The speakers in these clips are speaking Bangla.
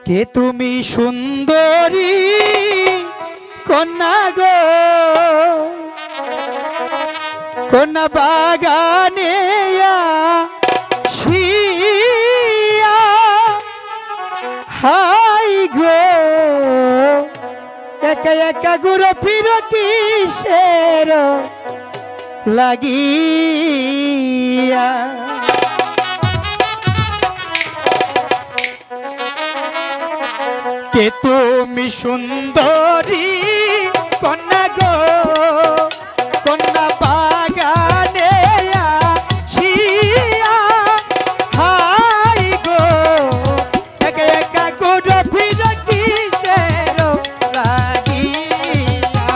কে তুমি সুন্দরী কন্যা গো, কন্যা বাগানে শিয়া হাই গো, একা একা গুরু ফির কিসের লাগিয়া। কে তুমি সুন্দরী কন্যা গো, কন্যা বাগানে আসিয়া হাই গো, একা একা গুরু ফির কিসের লাগিয়া।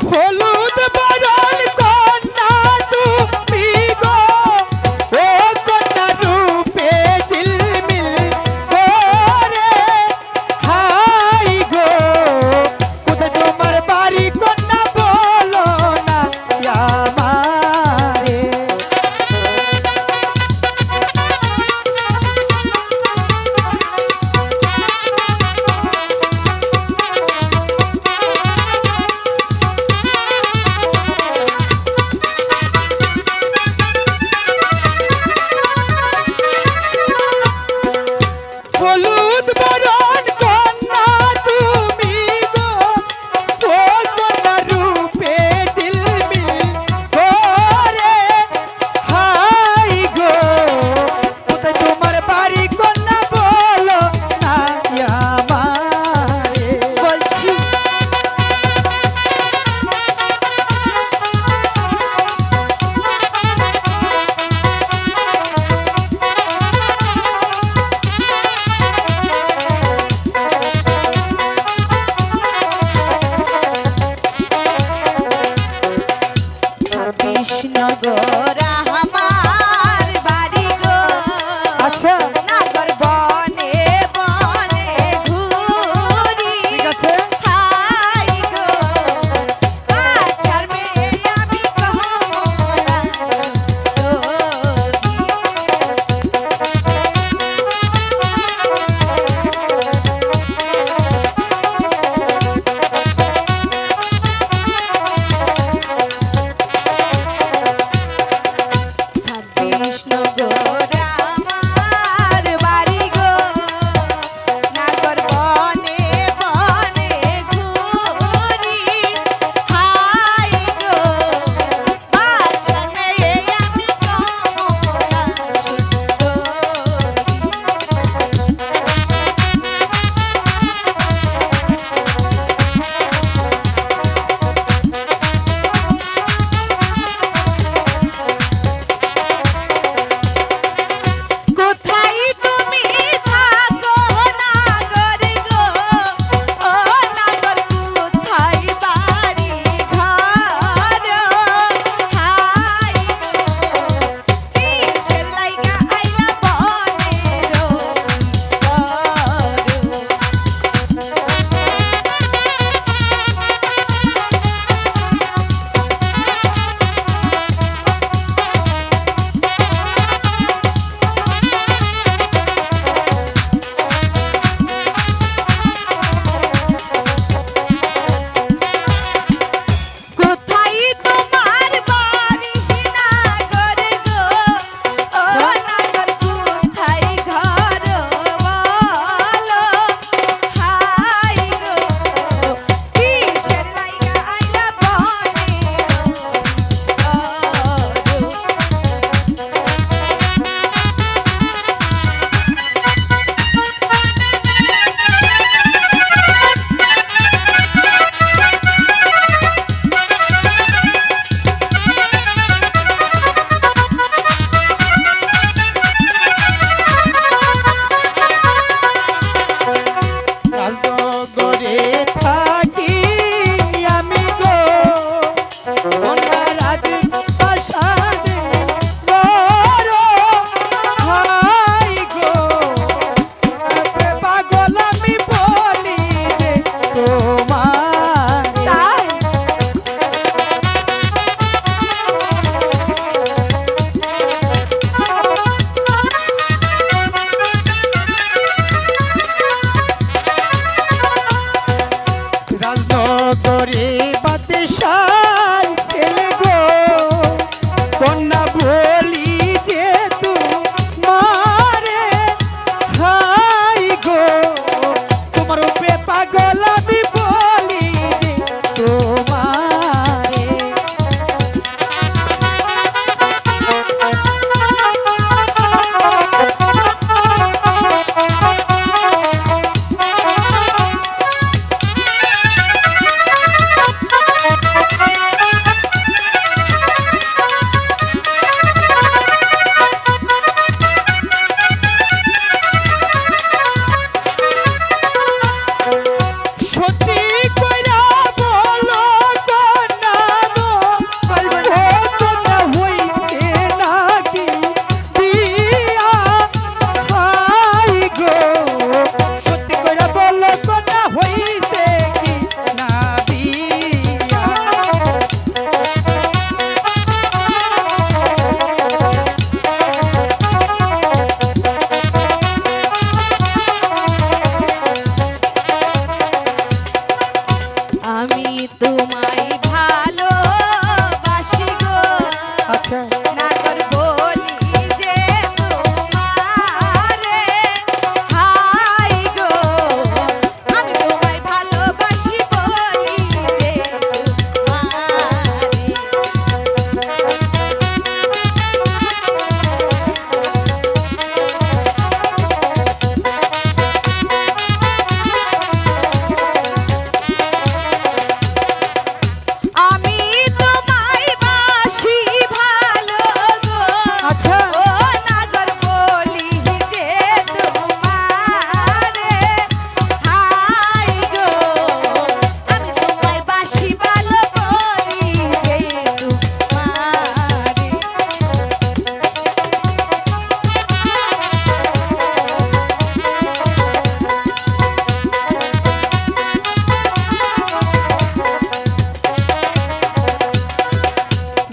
হলুদ বরণ কন্যা তুমি গো, ও কন্যা রূপে ঝিলমিল করে হাই গো, রে বাদশার ছেলে গো কন্যা বলি যে তোমারে হাই গো তোমার উপরে পাগল আমি বলি যে তোমারে সত্যি কইরা বলো কন্যা গো কন্যা হইছে নাকি বিয়া হাই গো সত্যি কইরা বলো কন্যা হইছে কি না বিয়া আমি তোমায় ভালোবাসি গো আচ্ছা নাগর বলি যে তোমারে হাই গো আমি তোমায় ভালোবাসি বলি যে তোমারে আমি তোমায় বাসি ভালো গো আচ্ছা ও নাগর বলি যে তোমারে হাই গো আমি তোমায় বাসি ভালো বলি যে তোমারে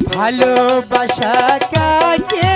ভালোবাসা কাকে